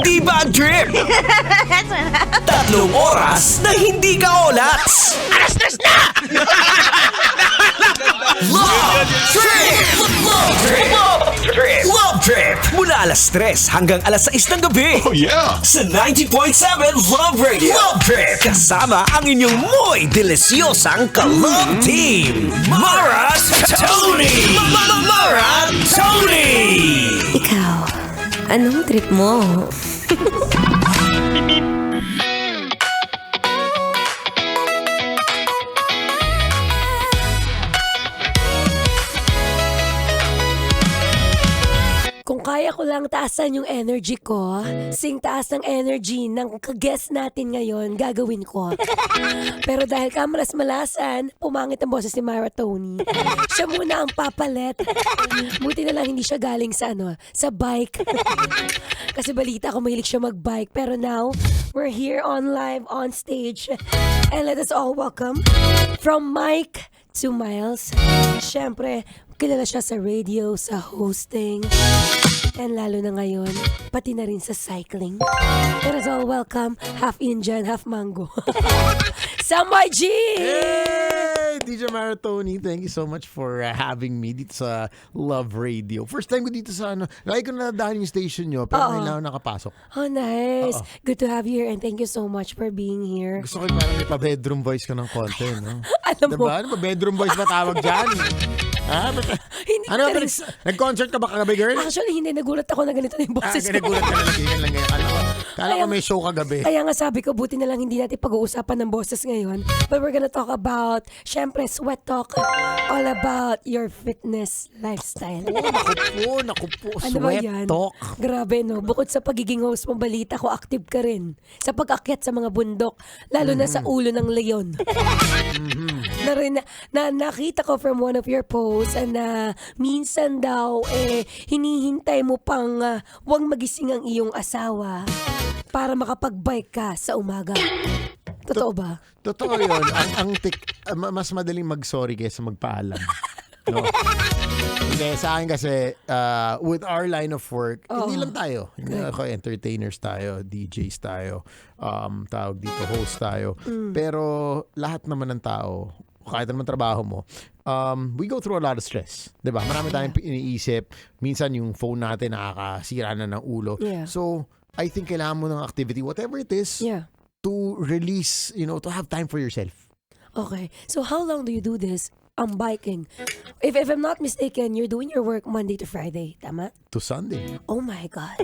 hindi bad trip. 3 oras na hindi ka olas. Alas na! Love Trip! Love Trip! Love Trip! Mula alas 3 hanggang alas 6 ng gabi. Oh yeah! Sa 90.7 Love Radio. Love Trip! Kasama ang inyong muy delisyosang ka-love team. Mara Tony! Mara Tony! Ikaw, anong trip mo? Kung kaya ko lang taasan yung energy ko, sing taas ng energy ng ka-guest natin ngayon, gagawin ko. Pero dahil kamalas-malasan, pumangit ang boses ni Mara Tony. Siya muna ang papalit. Buti na lang hindi siya galing sa sa bike. Kasi balita ko mahilig siya mag-bike. Pero now, we're here on live, on stage. And let us all welcome from Mike to Miles. Siyempre, kilala siya sa radio, sa hosting, and lalo na ngayon, pati na rin sa cycling. Let us all welcome half Indian, half mango. Samay G! Hey! DJ Mara Tony, thank you so much for having me dito sa Love Radio. First time ko dito sa lagi ko nadaan yung station nyo, pero ngayon lang ako nakapasok. Oh, nice. Good to have you here and thank you so much for being here. Gusto ko yung parang may pa-bedroom voice ka ng konti, no? Alam mo. Diba? Ano ba? Bedroom voice ba tawag dyan? Ha? Hindi Ano na ba? rin- Nag-concert ka ba kagabi, girl? Actually, hindi. Nagulat ako na ganito na yung boses ko. Nagulat ka na lang. Ganyan lang ngayon. Kala ko may show kagabi. Kaya nga sabi ko, buti na lang hindi natin pag-uusapan ng boses ngayon. But we're gonna talk about, syempre, sweat talk. All about your fitness lifestyle. Naku po. Ano ba Sweat yan? talk. Grabe, no? Bukod sa pagiging host mo, balita ko, active ka rin. Sa pag-akyat sa mga bundok, lalo na sa ulo ng leon. Nakita ko from one of your posts na minsan daw, hinihintay mo pang huwag magising ang iyong asawa para makapag-bike ka sa umaga. Totoo ba? Totoo yun. Mas madaling mag-sorry kaysa magpaalam. No? Hindi, sa akin kasi, with our line of work, hindi lang tayo. Hindi ako, entertainers tayo, DJs tayo, tawag dito, host tayo. Pero lahat naman ng tao, kahit naman trabaho mo, we go through a lot of stress. Diba? Marami tayong iniisip. Minsan yung phone natin nakakasira na ng ulo. Yeah. So, I think kailangan mo ng activity, whatever it is, to release, to have time for yourself. Okay. So how long do you do this? Biking. If I'm not mistaken, you're doing your work Monday to Friday. Tama? To Sunday. Oh my God.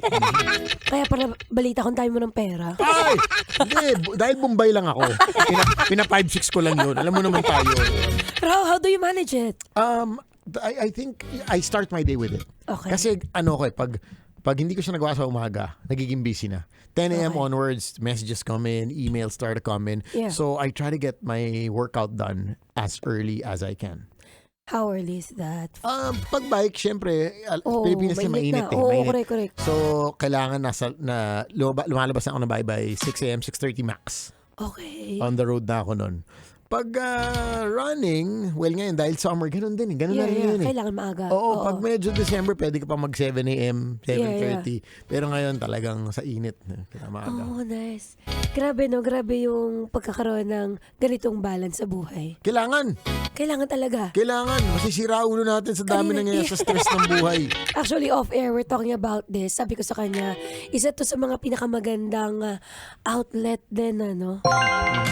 Kaya para balita kung tayo mo ng pera. Ay! Hindi, dahil Bombay lang ako. Pina 5-6 ko lang yun. Alam mo naman tayo. Pero how do you manage it? I think I start my day with it. Okay. Kasi pag hindi ko siya nagawa sa umaga, nagiging busy na. 10 a.m. onwards, messages come in, emails start to come in. Yeah. So I try to get my workout done as early as I can. How early is that? Pag bike, syempre, Pilipinas na mainit eh. Oo, Mainit. correct. So, kailangan lumalabas na ako na by 6 a.m., 6:30 max. Okay. On the road na ako nun. Pag running, well ngayon, dahil summer, ganun din eh. Ganun na rin yun eh. Kailangan maaga. Oo, pag medyo December, pwede ka pa mag 7 a.m., 7:30. Pero ngayon talagang sa init. Kaya maaga. Oh, nice. Grabe, no? Grabe yung pagkakaroon ng ganitong balance sa buhay. Kailangan talaga. Kailangan. Masisira ulo natin sa dami nangyayari sa stress ng buhay. Actually, off-air, we're talking about this. Sabi ko sa kanya, isa to sa mga pinakamagandang outlet din,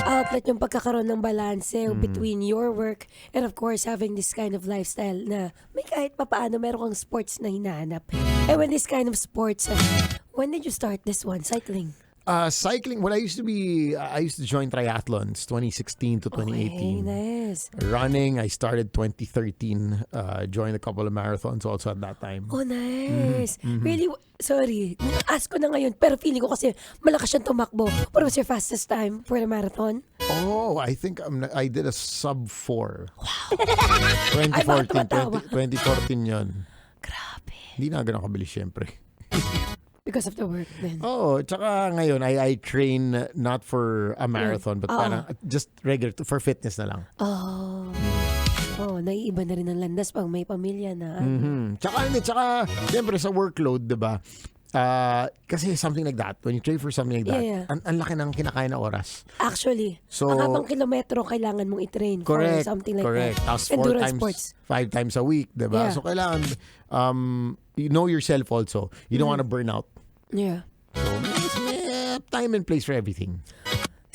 Outlet yung pagkakaroon ng balance between your work and of course, having this kind of lifestyle na may kahit papaano meron kang sports na hinahanap. And when this kind of sports, when did you start this one? Cycling? Cycling, I used to join triathlons 2016 to 2018. Okay, nice. Running, I started 2013, joined a couple of marathons also at that time. Oh, nice. Really, sorry, ask ko na ngayon, pero feeling ko kasi malakas siyang tumakbo. What was your fastest time for the marathon? Oh, I think I did a sub 4. Wow. 2014 yun. Grabe. Hindi na ganun kabilis syempre. Because of the work then. Oo, tsaka ngayon I train not for a marathon but parang just regular for fitness na lang. Naiiba na rin ang landas pag may pamilya na. Tsaka siyempre sa workload, 'di ba? Kasi something like that, when you trade for something like that, Yeah. ang laki ng kinakain na oras. Actually, So, ang habang kilometro kailangan mong i-train Correct. for something like correct. that. Tapos 4 Endurance times, sports. 5 times a week, diba? Yeah. So, kailangan, you know yourself also. You don't want to burn out. Yeah. So, may time and place for everything.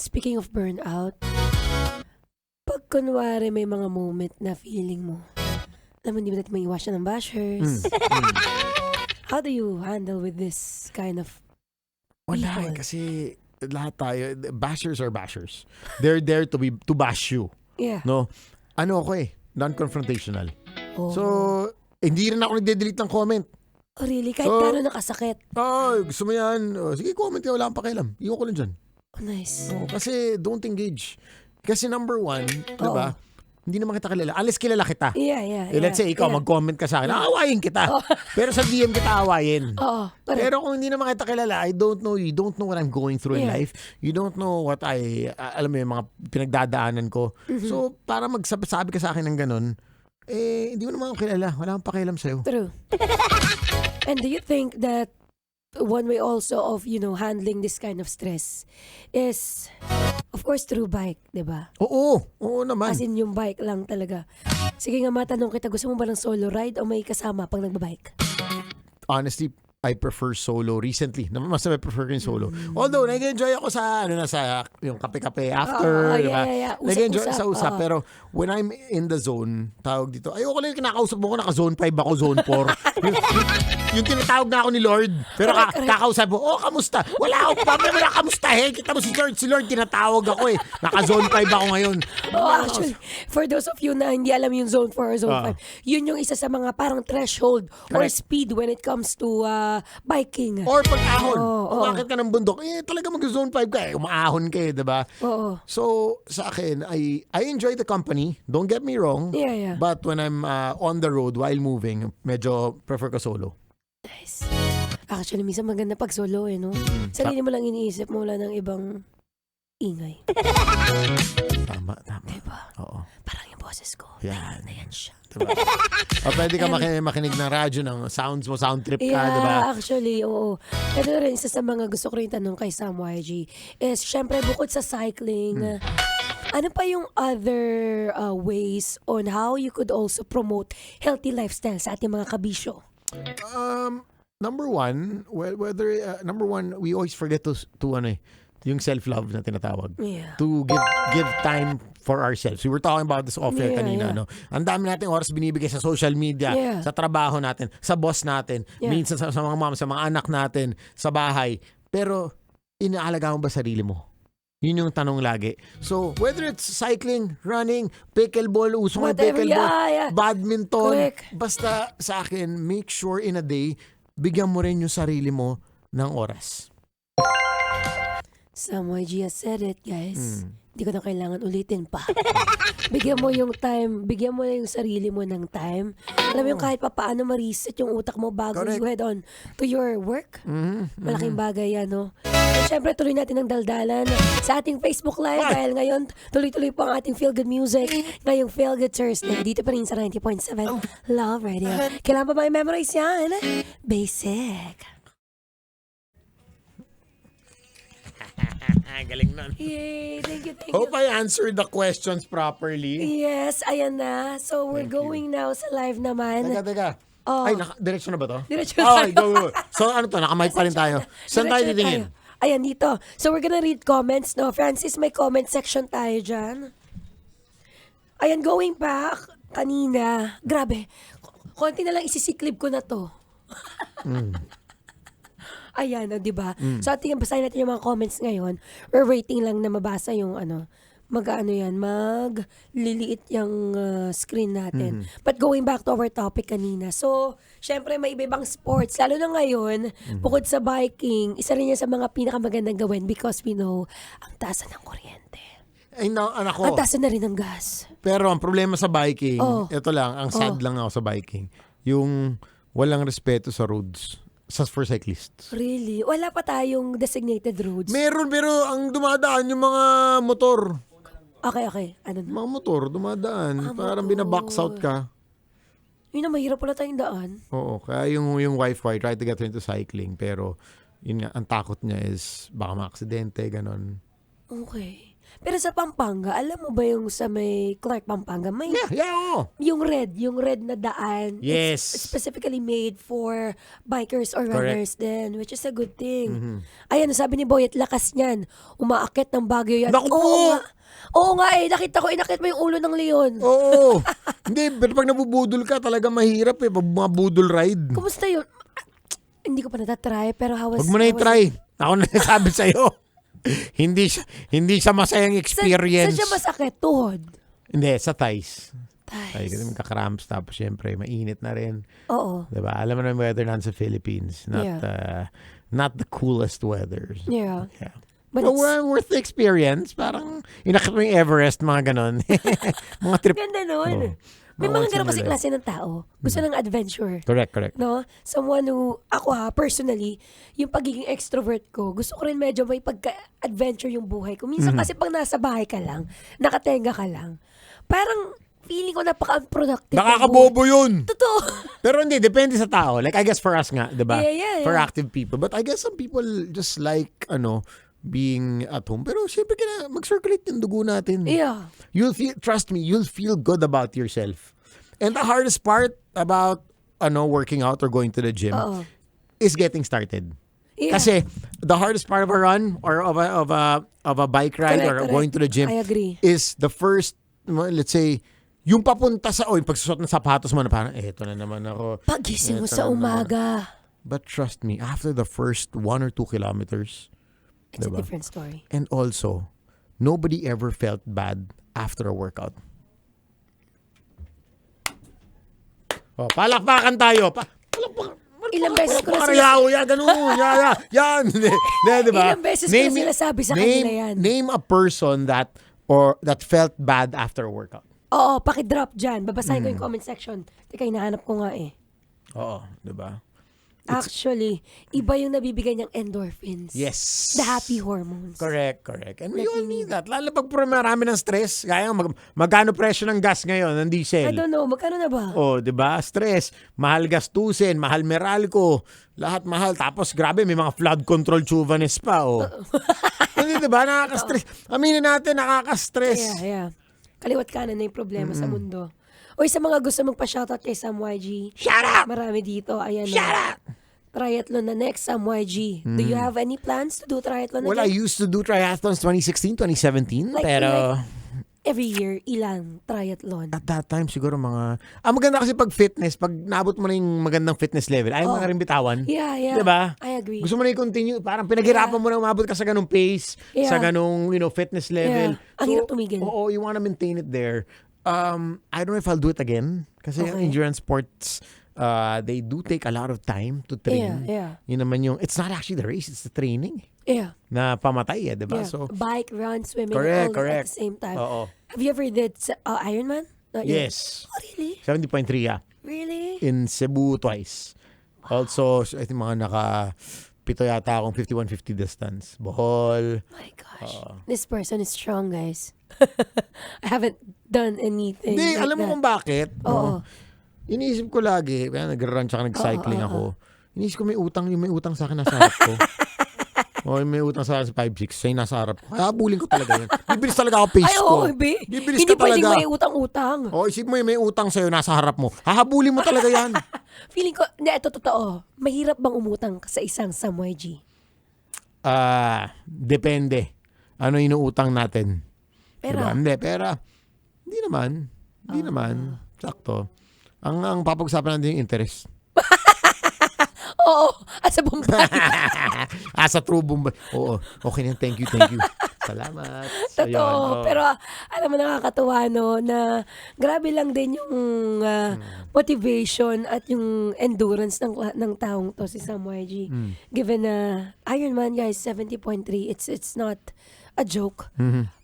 Speaking of burnout, pag kunwari may mga moment na feeling mo, alam mo, hindi mo natin maiwasan ng bashers. How do you handle with this kind of Wala people? kasi lahat tayo, bashers are bashers. They're there to bash you. Yeah. No? Ano ako non-confrontational. Oh. So, hindi rin ako nagde-delete ng comment. Oh, really? Kahit So- gano'n nakasakit. Gusto mo yan? Sige, comment ka, wala akong pakialam. Iwan ko lang dyan. Oh, nice. Kasi don't engage. Kasi number one, diba? Oo. Hindi naman kita kilala. Unless kilala kita. Yeah. Let's say, ikaw, mag-comment ka sa akin, aawayin kita. Pero sa DM kita aawayin. Oo. Correct. Pero kung hindi naman kita kilala, I don't know, you don't know what I'm going through in Yeah. life. You don't know what alam mo yung mga pinagdadaanan ko. So, para magsabi ka sa akin ng ganun, hindi mo naman ako kilala. Wala akong pakialam sa'yo. True. And do you think that one way also of, handling this kind of stress is, of course, through bike, di ba? Oo naman. As in, yung bike lang talaga. Sige nga, matanong kita, gusto mo ba ng solo ride o may kasama pag nagbabike? Honestly, I prefer solo recently. Mas I prefer ko yung solo. Although, nag-enjoy ako sa yung kape-kape after, diba? Yeah. Nag-enjoy Usap-usap. sa usap. Pero when I'm in the zone, tawag dito, ayoko lang yung kinakausap mo ko, naka-zone 5 ako, zone 4. yung tinatawag na ako ni Lord. Pero Correct. kakausap mo, kamusta? Wala ako pa, wala kamustahin. Kita mo si Lord, tinatawag ako Naka-zone 5 ako ngayon. Oh, actually, for those of you na hindi alam yung zone 4 or zone 5, yun yung isa sa mga parang threshold or Correct. speed when it comes to biking. Or pag-ahon. Oo. Umakit ka ng bundok, talaga mag-zone 5 ka umaahon ka diba? Oo. So, sa akin, I enjoy the company. Don't get me wrong. Yeah. But when I'm on the road while moving, medyo prefer ko solo. Nice. Actually, minsan maganda pag solo no? Sarili mo lang iniisip mo, wala ng ibang ingay. Tama. Diba? Oo. Parang yung boses ko. Yan. Na yan siya. Diba? O pwede ka makinig ng radyo, ng sounds mo, sound trip ka, Yeah, diba? actually, oo. Ito rin, isa sa mga gusto ko rin tanong kay Sam YG is, syempre, bukod sa cycling, ano pa yung other ways on how you could also promote healthy lifestyle sa ating mga kabisyo? Number one, number one, we always forget to yung self-love na tinatawag. Yeah. To give time for ourselves. We were talking about this off-air kanina, Yeah. no? Ang dami nating oras binibigay sa social media, Yeah. sa trabaho natin, sa boss natin, Yeah. minsan sa mga mom, sa mga anak natin, sa bahay. Pero, inaalagaan mo ba sarili mo? Yun yung tanong lagi. So, whether it's cycling, running, pickleball, usong Whatever, pickleball, yeah. badminton, Correct. basta sa akin, make sure in a day, bigyan mo rin yung sarili mo ng oras. Sam YG has said it, guys. Hindi ko na kailangan ulitin pa. Bigyan mo yung time, bigyan mo yung sarili mo ng time. Alam mo yung kahit pa paano ma-reset yung utak mo bago Correct. you head on to your work. Malaking bagay yan, no? At syempre, tuloy natin ang daldalan sa ating Facebook Live dahil ngayon, tuloy-tuloy po ang ating Feel Good Music. Ngayong Feel Good Thursday, dito pa rin sa 90.7 Love Radio. Kailangan pa ba i-memorize yan? Basic. Galing nun. Yay! Thank you, thank you. Hope I answered the questions properly. Yes, ayan na. So, we're going now sa live naman. Teka. Oh. Ay, direksyon na ba to? Diretso na tayo. Go. So, ano to? Nakamic pa rin tayo. Saan tayo Diretso na titingin? tayo. Ayan, dito. So, we're gonna read comments, no? Francis, may comment section tayo dyan. Ayan, going back, kanina. Grabe. Konti na lang isisiklib ko na to. Ayan, di ba? So, ating basahin natin yung mga comments ngayon. We're waiting lang na mabasa yung magliliit yung screen natin. But going back to our topic kanina. So, syempre may iba-ibang sports. Lalo na ngayon, bukod sa biking, isa rin yan sa mga pinakamagandang gawin because we know, ang taas na ng kuryente. Ay, anak ko. Ang taas na rin ng gas. Pero ang problema sa biking, Oh. ito lang, ang sad lang ako sa biking. Yung walang respeto sa roads. For cyclists. Really? Wala pa tayong designated roads? Meron, pero ang dumadaan yung mga motor. Okay. Ano na? Mga motor, dumadaan. Parang motor. binabox out ka. Yun na, mahirap pala tayong daan. Oo, kaya yung wife ko, I tried to get her into cycling, pero yun nga, ang takot niya is baka ma-aksidente, ganon. Okay. Pero sa Pampanga, alam mo ba yung sa may Clark, Pampanga, may Oo. yung red na daan. Yes. It's specifically made for bikers or Correct. runners din, which is a good thing. Ayan, sabi ni Boyet, lakas niyan. Umaakit ng Baguio yan. Naku po! Oo nga nakita ko, inakit mo yung ulo ng leon. Oo. Hindi, pero pag nabubudol ka, talaga mahirap eh. Pag mga budol ride. Kumusta yun? Hindi ko pa natatry, pero how was... Huwag mo na i-try. Ako na sabi sa'yo. hindi siya masayang experience. Saan siya masakit? Tuhod? Hindi, sa thighs. Ay, Nice. kasi magka-cramps, tapos syempre, mainit na rin. Oo. Diba? Alam mo na yung weather natin sa Philippines. Not the coolest weather. Yeah. Yeah. But But it's worth the experience. Parang inakit mo yung Everest, mga ganon. Mga trip. ganda nun. Oo. May Once mga ganun in kasi your life. klase ng tao. Gusto ng adventure. Correct. No? Someone who, ako personally, yung pagiging extrovert ko, gusto ko rin medyo may pagka-adventure yung buhay ko. Minsan kasi pag nasa bahay ka lang, nakatenga ka lang, parang feeling ko napaka-unproductive. ng buhay. Nakakabobo yun. Totoo. Pero hindi, depende sa tao. Like, I guess for us nga, di ba? Yeah. For active people. But I guess some people just like, being at home. Pero syempre mag-circulate yung dugo natin. Yeah. Trust me, you'll feel good about yourself. And the hardest part about, working out or going to the gym is getting started. Yeah. Kasi the hardest part of a run or of a bike ride or Correct. going to the gym I agree. is the first, let's say, yung papunta sa, yung pagsusot ng sapatos mo na parang, eto na naman ako. Pagising mo Eto sa na naman. umaga. But trust me, after the first 1 or 2 kilometers, It's a diba? different story. And also, nobody ever felt bad after a workout. Oh, palakpakan tayo. Palakpakan. Ilang beses ko na Palakpakan. Yan, ganun. Yan. Diba? Ilang beses ko na sinasabi sa kanila yan. Name a person that felt bad after a workout. Oo, pakidrop dyan. Babasahin ko yung comment section. Teka, hinahanap ko nga eh. Oo, diba? Actually, iba yung nabibigay niyang endorphins. Yes. The happy hormones. Correct. And we all need that. Lalo pag marami ng stress. Kaya magkano presyo ng gas ngayon, ng diesel? I don't know, magkano na ba? Oh, 'di ba? Stress, mahal gastusin, mahal Meralco, lahat mahal. Tapos grabe, may mga flood control chuvanes pa, oh. Hindi 'di ba? Nakaka-stress. Aminin natin, nakaka-stress. Yeah. Kaliwat kanan na yung problema sa mundo. Oy, sa mga gusto magpa-shoutout kay Sam YG. Shut up! Marami dito. Ayan. Shut up! Triathlon na next, Sam YG. Do you have any plans to do triathlon Well, I again? used to do triathlons 2016, 2017, Like- pero Every year, ilang triathlon? at that time siguro mga maganda kasi pag fitness, pag naabot mo na yung magandang fitness level, ayaw mo na rin bitawan. Yeah. 'Di ba? I agree. Gusto mo na i-continue, parang pinaghirapan mo na umabot ka sa ganung pace, Yeah. sa ganung, fitness level. Yeah. Ang hirap tumigil. Oo, you wanna maintain it there. I don't know if I'll do it again kasi Okay. endurance sports, they do take a lot of time to train. Yeah. Yun naman yung, it's not actually the race, it's the training Yeah. na pamatay, 'di ba? Yeah. So, Bike, run, swimming, Correct. all at the same time. Oo. Have you ever did Ironman? Not yet. Yes. Oh, really? 70.3 Really? in Cebu twice. Also, I think mga pito yata akong 5150 distance. Bohol. My gosh. This person is strong, guys. I haven't done anything Hindi, like alam mo that. kung bakit? Oo. Iniisip ko lagi, kaya nag-run tsaka nag-cycling ako. Iniisip ko may utang sa akin nasa harap ko. May utang sa akin sa 5-6, siya yung nasa harap ko. Kaya habulin ko talaga yan. Bibilis talaga ako pace Ay, ko. oo, be. Bibilis Hindi ka talaga. pwedeng may utang-utang. Isip mo may utang sa'yo nasa harap mo. Hahabulin mo talaga yan. Feeling ko, hindi, ito totoo. Mahirap bang umutang sa isang Sam YG? Depende. Ano inuutang natin? Pera. Diba? Hindi, pera. Hindi naman. Sakto. Ang papag-usapan natin yung interest. Oo, at sa Bombay. Sa True Bombay. Oo. Okay na. Thank you. Salamat. So, yun, Totoo. Pero alam mo, nakakatuwa, no, na grabe lang din yung motivation at yung endurance ng taong to, si Sam YG. Given na Ironman, guys, 70.3, it's not a joke.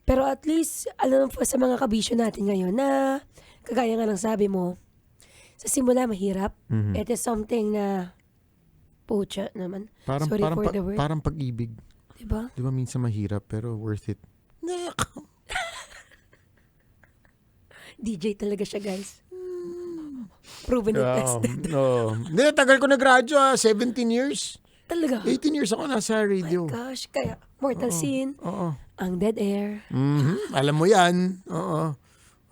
Pero at least, alam mo po sa mga kabisyo natin ngayon na, kagaya nga ng sabi mo, sa simula mahirap. It is something na, pucha naman. Sorry for the word. Parang pag-ibig. Diba? Diba minsan mahirap pero worth it. DJ talaga siya, guys. Proven and tested. Hindi, tagal ko nag-radyo 17 years. Talaga? 18 years ako nasa radio. Gosh, kaya Mortal Sin, Oo. ang Dead Air. Alam mo yan. Oo.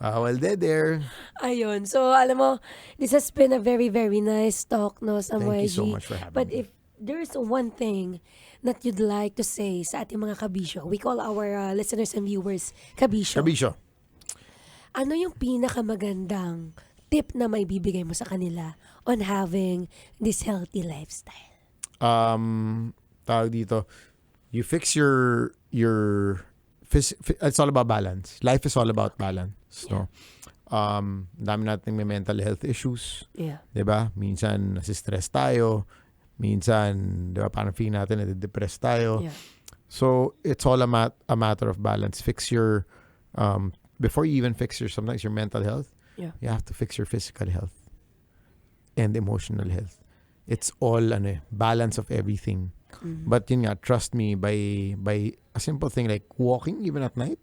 Well, dead there. Ayun. So, alam mo, this has been a very, very nice talk, no, sa Thank you so YG. much for having But me. if there's one thing that you'd like to say sa ating mga kabisyo, we call our listeners and viewers kabisyo. Kabisyo. Ano yung pinakamagandang tip na may bibigay mo sa kanila on having this healthy lifestyle? Tawag dito, you fix your it's all about balance. Life is all about balance. So, dami natin may mental health issues. Yeah. 'Di ba? Minsan nasi-stress tayo, minsan 'di ba parang feeling natin na-depress tayo. Yeah. So, it's all a matter of balance. Fix your before you even fix your sometimes your mental health, Yeah. you have to fix your physical health and emotional health. It's all balance of everything. But yun nga, trust me, by a simple thing like walking even at night,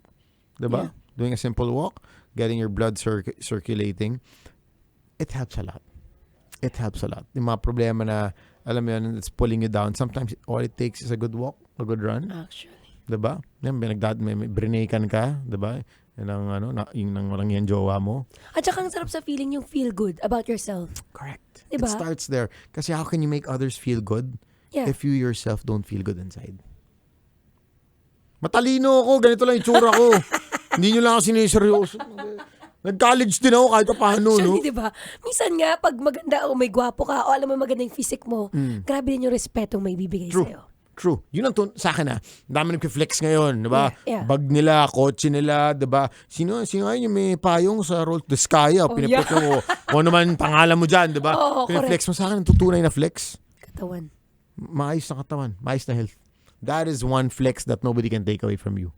diba? Yeah. Doing a simple walk, getting your blood circulating, it helps a lot. It helps a lot. Yung mga problema na, alam mo yun, it's pulling you down. Sometimes all it takes is a good walk, a good run. Actually. Diba? Yan, may brinakan ka, diba? Yan ang yung nang walang yan jowa mo. At saka ang sarap sa feeling yung feel good about yourself. Correct. Diba? It starts there. Kasi how can you make others feel good Yeah. if you yourself don't feel good inside? Matalino ako, ganito lang itsura ko. Hindi nyo lang ako siniseryoso. Nag-college din ako kahit paano, no? Actually, di ba? Minsan nga, pag maganda o may gwapo ka o alam mo maganda yung physique mo, grabe din yung respetong may bibigay True. sa'yo. True. Yun ang sa akin dami nag-flex ngayon, di ba? Yeah, yeah. Bag nila, kotse nila, di ba? Sino ngayon yung may payong sa Roll the Sky, pinipot mo, kung ano man pangalan mo dyan, di ba? Oo, Piniflex mo sa akin, ang tutunay na flex. Katawan. Maayos na katawan, maayos na health. That is one flex that nobody can take away from you.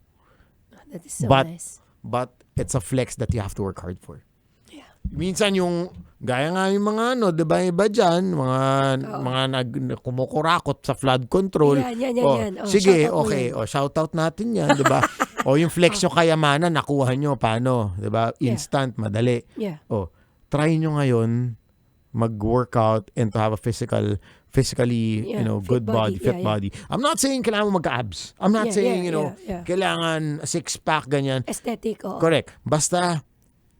That is so But- nice. But it's a flex that you have to work hard for. Yeah. Minsan yung, gaya nga yung mga iba dyan, mga kumukurakot sa flood control. Yan. Sige, shoutout mo okay. yan. Shoutout natin yan, di ba? O yung flex yung kayamanan, nakuha nyo, paano? Di ba? Instant, madali. Yeah. Try nyo ngayon mag-workout and to have a physically, Yeah, good fit body, body. fit Yeah, yeah. body. I'm not saying kailangan mo mag-abs. I'm not Yeah, saying, yeah. kailangan six-pack, ganyan. Aesthetic, oo. Correct. Basta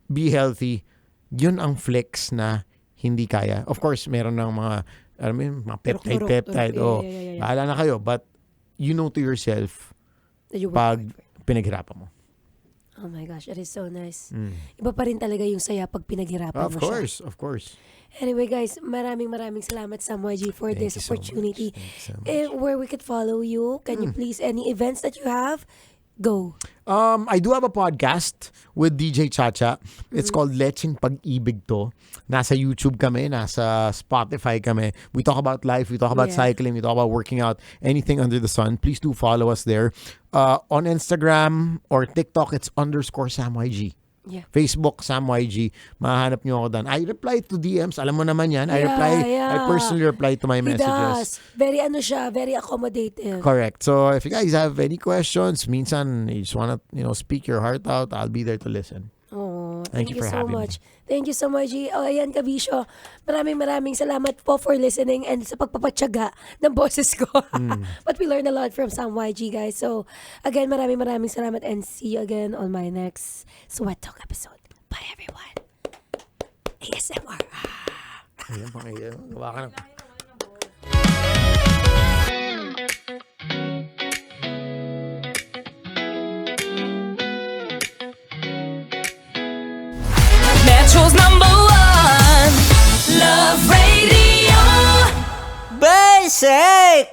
be healthy. Yun ang flex na hindi kaya. Of course, meron ng mga, alam mo yun, mga peptide. Yeah. Bahala na kayo. But you know to yourself That you work pag hard for. pinaghirapan mo. Oh my gosh, that is so nice. Iba pa rin talaga yung saya pag pinaghirapan mo siya. Of course. Anyway guys, maraming salamat Sam YG for Thank this you so much. opportunity. Thank you so much. Where we could follow you, can you please, any events that you have, go. I do have a podcast with DJ Chacha. It's called Lecheng Pag-ibig To. Nasa YouTube kami, nasa Spotify kami. We talk about life, we talk about cycling, we talk about working out, anything under the sun. Please do follow us there. On Instagram or TikTok, it's _SamYG. Yeah. Facebook, Sam YG. Mahanap nyo ako doon. I reply to DMs. Alam mo naman yan. I Yeah. personally reply to my He messages. does. Very very accommodative. Correct. So if you guys have any questions, minsan you just want to, speak your heart out, I'll be there to listen. Oh, Thank you for so having me. much. Thank you so much, G. Ayan, Kabisyo. Maraming salamat po for listening and sa pagpapatyaga ng boses ko. But we learned a lot from Sam YG, guys. So, again, maraming salamat and see you again on my next Sweat Talk episode. Bye, everyone. ASMR. Ayan, gawa ka na. Metro's #1 Love Radio. Basic!